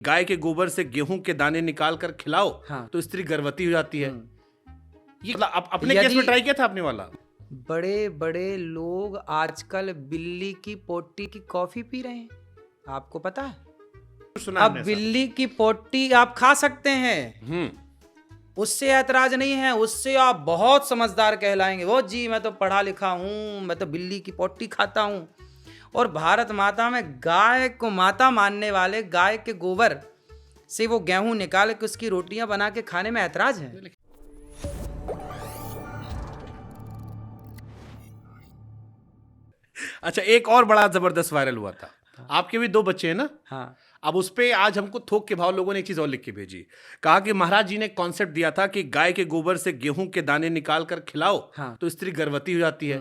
गाय के गोबर से गेहूं के दाने निकाल कर खिलाओ हाँ। तो स्त्री गर्भवती हो जाती है। ये मतलब अपने केस में ट्राई किया था आपने वाला? बड़े बड़े लोग आजकल बिल्ली की पोटी की कॉफी पी रहे हैं, आपको पता है? सुना अब हमने ऐसा। बिल्ली की पोटी आप खा सकते हैं, उससे ऐतराज नहीं है, उससे आप बहुत समझदार कहलाएंगे। वो जी मैं तो पढ़ा लिखा हूं, मैं तो बिल्ली की पोटी खाता हूं। और भारत माता में गाय को माता मानने वाले गाय के गोबर से वो गेहूं निकाल के उसकी रोटियां बना के खाने में ऐतराज है। अच्छा, एक और बड़ा जबरदस्त वायरल हुआ था। आपके भी 2 बच्चे हैं ना? हाँ। अब उस पे आज हमको थोक के भाव लोगों ने एक चीज और लिख के भेजी। कहा कि महाराज जी ने कॉन्सेप्ट दिया था कि गाय के गोबर से गेहूं के दाने निकाल कर खिलाओ हाँ। तो स्त्री गर्भवती हो जाती है।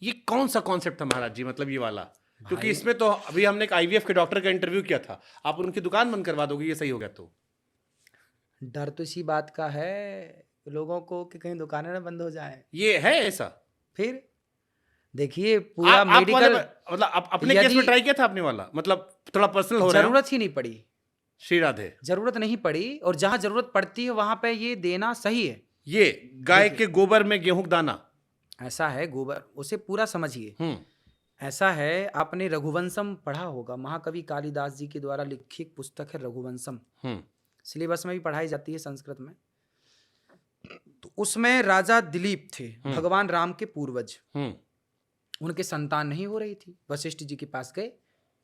ये कौन सा कॉन्सेप्ट था महाराज जी, मतलब ये वाला? क्योंकि इसमें तो अभी हमने एक आईवीएफ के डॉक्टर का इंटरव्यू किया था, आप उनकी दुकान बंद करवा दोगे ये सही हो गया तो? डर तो इसी बात का है लोगों को कि कहीं दुकानें ना बंद हो जाए। ये है ऐसा? फिर देखिए पूरा आप मेडिकल मतलब अपने केस में ट्राई किया था आपने वाला? मतलब थोड़ा पर्सनल हो रहा है। जरूरत ही नहीं पड़ी, श्री राधे। जरूरत नहीं पड़ी, और जहां जरूरत पड़ती है वहां पे ये देना सही है। ये गाय के गोबर में गेहूं का दाना, ऐसा है गोबर, उसे पूरा समझिए। ऐसा है, आपने रघुवंशम पढ़ा होगा, महाकवि कालिदास जी के द्वारा लिखी एक पुस्तक है रघुवंशम, सिलेबस में भी पढ़ाई जाती है संस्कृत में। तो उसमें राजा दिलीप थे, भगवान राम के पूर्वज। उनके संतान नहीं हो रही थी, वशिष्ठ जी के पास गए,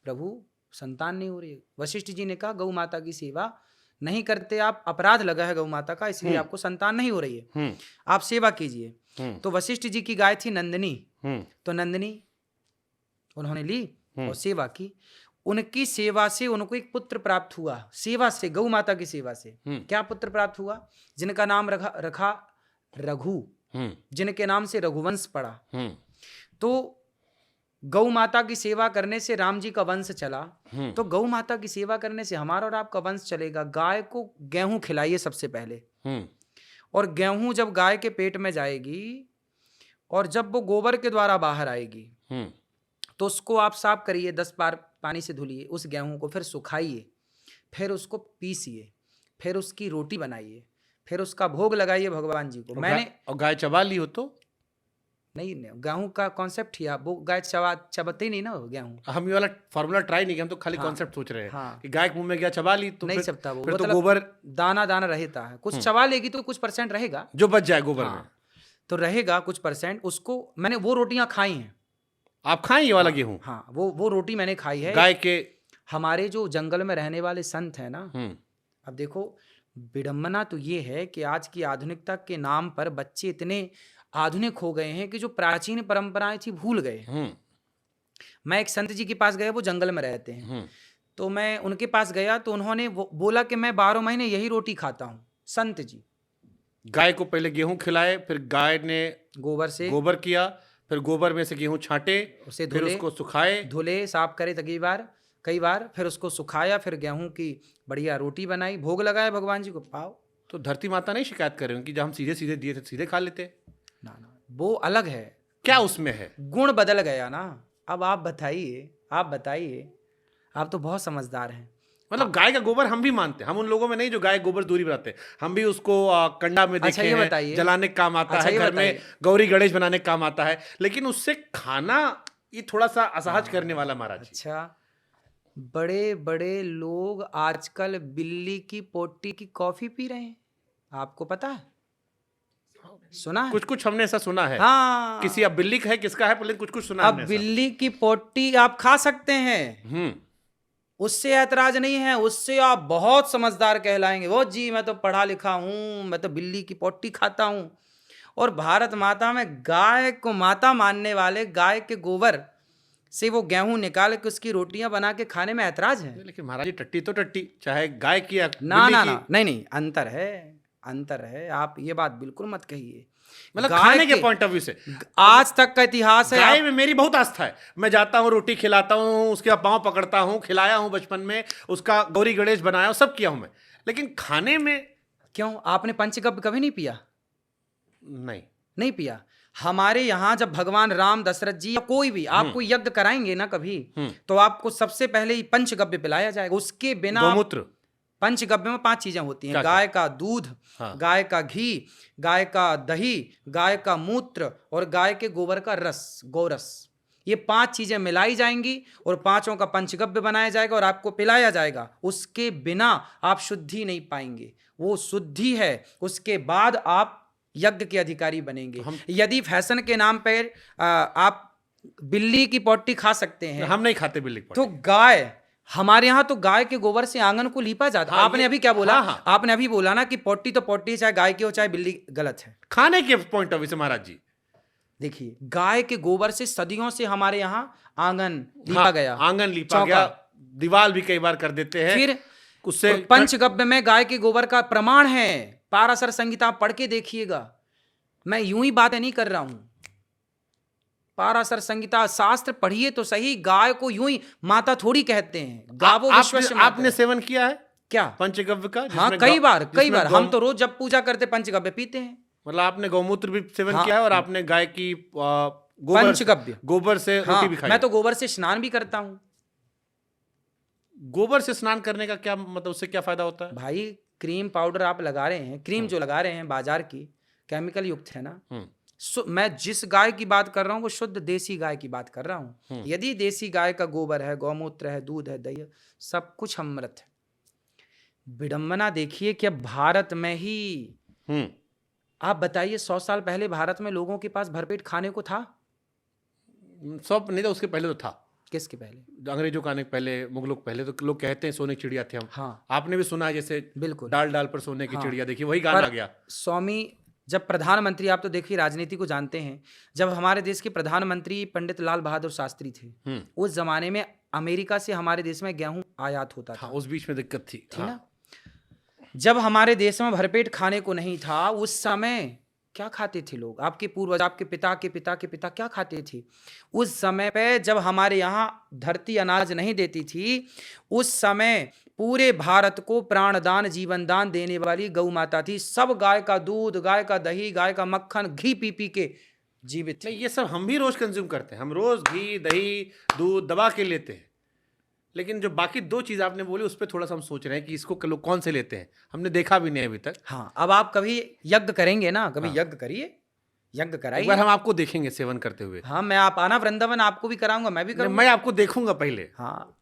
प्रभु संतान नहीं हो रही है। वशिष्ठ जी ने कहा गौ माता की सेवा नहीं करते आप, अपराध लगा है गौ माता का, इसलिए आपको संतान नहीं हो रही है, आप सेवा कीजिए। तो वशिष्ठ जी की गाय थी नंदिनी, तो नंदिनी उन्होंने ली और सेवा की। उनकी सेवा से उनको एक पुत्र प्राप्त हुआ, सेवा से, गौ माता की सेवा से। क्या पुत्र प्राप्त हुआ? जिनका नाम रखा रघु, जिनके नाम से रघुवंश पड़ा। तो गौ माता की सेवा करने से राम जी का वंश चला, तो गौ माता की सेवा करने से हमारा और आपका वंश चलेगा। गाय को गेहूं खिलाइए सबसे पहले, और गेहूं जब गाय के पेट में जाएगी और जब वो गोबर के द्वारा बाहर आएगी तो उसको आप साफ करिए, 10 बार पानी से धुलिए उस गेहूं को, फिर सुखाइए, फिर उसको पीसिए, फिर उसकी रोटी बनाइए, फिर उसका भोग लगाइए भगवान जी को। और गाय चबा ली हो तो? नहीं, गेहूं का कॉन्सेप्ट ही, वो गाय चबाते ही नहीं ना गेहूं। हम ये वाला फॉर्मूला ट्राई नहीं किया, हम तो खाली कॉन्सेप्ट सोच रहे हैं कि गाय के मुंह में गया चबा ली तो नहीं चबता वो, फिर तो गोबर दाना दाना रहता है, कुछ चबा लेगी तो कुछ परसेंट रहेगा जो बच जाए गोबर में, तो रहेगा कुछ परसेंट। उसको मैंने वो रोटियां खाई हैं। आप खाएं ये वाला गेहूं? हाँ, वो रोटी मैंने खाई है। गाय के हमारे जो जंगल में रहने वाले संत है ना, अब देखो विडंबना तो ये है कि आज की आधुनिकता के नाम पर बच्चे इतने आधुनिक हो गए हैं कि जो प्राचीन परंपराएं थी भूल गए। मैं एक संत जी के पास गया, वो जंगल में रहते हैं, तो मैं उनके पास गया तो उन्होंने बोला कि मैं 12 महीने यही रोटी खाता हूँ। संत जी गाय को पहले गेहूं खिलाए, फिर गाय ने गोबर किया, फिर गोबर में से गेहूं छांटे, उसे फिर उसको सुखाए, धुले, साफ करे कई बार, फिर उसको सुखाया, फिर गेहूं की बढ़िया रोटी बनाई, भोग लगाया भगवान जी को, पाओ। तो धरती माता नहीं शिकायत कर रही कि जब हम सीधे सीधे दिए थे सीधे खा लेते? ना, वो अलग है। क्या उसमें है? गुण बदल गया ना। अब आप बताइए, आप तो बहुत समझदार हैं। मतलब गाय का गोबर हम भी मानते हैं, हम उन लोगों में नहीं जो गाय गोबर दूरी बनाते हैं, हम भी उसको कंडा में देखे हैं, जलाने का काम आता है, घर में गौरी गणेश बनाने का काम आता है, लेकिन उससे खाना ये थोड़ा सा असहज करने वाला महाराज। अच्छा, बड़े बड़े लोग आजकल बिल्ली की पोटी की कॉफी पी रहे हैं, आपको पता है? सुना है? कुछ हमने ऐसा सुना है। हाँ, किसी अब बिल्ली का है किसका है, कुछ सुना है। अब बिल्ली की पोटी आप खा सकते हैं, उससे ऐतराज नहीं है, उससे आप बहुत समझदार कहलाएंगे। वो जी मैं तो पढ़ा लिखा हूं, मैं तो बिल्ली की पोटी खाता हूं। और भारत माता में गाय को माता मानने वाले गाय के गोबर से वो गेहूं निकाल के उसकी रोटियां बना के खाने में ऐतराज है। लेकिन महाराज टट्टी तो टट्टी, चाहे गाय की या ना, नहीं, अंतर है। आप ये बात बिल्कुल मत कहिए। मतलब खाने के पॉइंट ऑफ व्यू से आज तक का इतिहास है। गाय में मेरी बहुत आस्था है, मैं जाता हूँ, रोटी खिलाता हूँ, उसके पाँव पकड़ता हूँ, खिलाया हूँ बचपन में, उसका गौरी गणेश बनाया हूँ, सब किया हूँ मैं, लेकिन खाने में क्यों? आपने पंचगव्य कभी नहीं पिया? नहीं पिया? हमारे यहाँ जब भगवान राम, दशरथ जी या कोई भी आपको यज्ञ कराएंगे ना कभी, तो आपको सबसे पहले ही पंचगव्य पिलाया जाएगा। उसके बिना गौमूत्र, पंचगव्य में 5 चीजें होती हैं, गाय का दूध, गाय का घी, गाय का दही, गाय का मूत्र और गाय के गोबर का रस, गौरस। ये 5 चीजें मिलाई जाएंगी और 5ओं का पंचगव्य बनाया जाएगा और आपको पिलाया जाएगा। उसके बिना आप शुद्धि नहीं पाएंगे, वो शुद्धि है, उसके बाद आप यज्ञ के अधिकारी बनेंगे। यदि फैशन के नाम पर आप बिल्ली की पोटी खा सकते हैं, हम नहीं खाते बिल्ली की पोटी। तो गाय, हमारे यहाँ तो गाय के गोबर से आंगन को लीपा जाता है। आपने अभी क्या बोला? आपने अभी बोला ना कि पोटी तो पोटी, चाहे गाय की हो चाहे बिल्ली, गलत है खाने के पॉइंट ऑफ व्यू से महाराज जी। देखिए, गाय के गोबर से सदियों से हमारे यहाँ आंगन लीपा गया, आंगन लीपा गया, दीवार भी कई बार कर देते हैं। फिर उससे पंचगव्य में गाय के गोबर का प्रमाण है। पाराशर संहिता पढ़ के देखिएगा, मैं यूं ही बातें नहीं कर रहा हूं। पाराशर संहिता शास्त्र पढ़िए तो सही। गाय को यूं ही माता थोड़ी कहते हैं, गावो विश्वस्य माता। आपने सेवन किया है क्या पंचगव्य का? हाँ, कई बार। हम तो रोज जब पूजा करते पंचगव्य पीते हैं। मतलब आपने गौमूत्र भी सेवन किया है और आपने गाय की पंचगव्य गोबर से रोटी भी खाई। मैं तो गोबर से स्नान भी करता हूँ। गोबर से स्नान करने का क्या मतलब, उससे क्या फायदा होता है? भाई, क्रीम पाउडर आप लगा रहे हैं, क्रीम जो लगा रहे हैं बाजार की, केमिकल युक्त है ना। मैं जिस गाय की बात कर रहा हूँ वो शुद्ध देसी गाय की बात कर रहा हूँ। यदि देसी गाय का गोबर है, गौमूत्र है, दूध है, दही है, सब कुछ अमृत है। विडंबना देखिए कि अब भारत में ही, आप बताइए 100 साल पहले भारत में लोगों के पास भरपेट खाने को था? सब नहीं था, उसके पहले तो था। किसके पहले? अंग्रेजों के आने के पहले, मुगलों के पहले। तो लोग कहते हैं सोने की चिड़िया थे हम। हाँ, आपने भी सुना है, जैसे बिल्कुल, डाल डाल पर सोने की चिड़िया। देखिए वही गाना आ गया। स्वामी जब प्रधानमंत्री, आप तो देखिए राजनीति को जानते हैं, जब हमारे देश के प्रधानमंत्री पंडित लाल बहादुर शास्त्री थे, उस जमाने में अमेरिका से हमारे देश में गेहूं आयात होता था। उस बीच में दिक्कत थी ना। जब हमारे देश में भरपेट खाने को नहीं था, उस समय क्या खाते थे लोग? आपके पूर्वज, आपके पिता के पिता के पिता क्या खाते थे? उस समय पे जब हमारे यहाँ धरती अनाज नहीं देती थी, उस समय पूरे भारत को प्राणदान, जीवन दान देने वाली गौ माता थी। सब गाय का दूध, गाय का दही, गाय का मक्खन, घी पी पी के जीवित थे। ये सब हम भी रोज कंज्यूम करते हैं। हम रोज घी, दही, दूध दबा के लेते हैं। लेकिन जो बाकी 2 चीज आपने बोली, उस पर थोड़ा सा हम सोच रहे हैं कि इसको लोग कौन से लेते हैं। हमने देखा भी नहीं अभी तक। हाँ, अब आप कभी यज्ञ करेंगे ना, कभी यज्ञ करिए, यज्ञ कराइए। एक बार हम आपको देखेंगे सेवन करते हुए। हाँ, मैं आप आना वृंदावन, आपको भी कराऊंगा, मैं भी करूंगा। मैं आपको देखूंगा पहले। हाँ,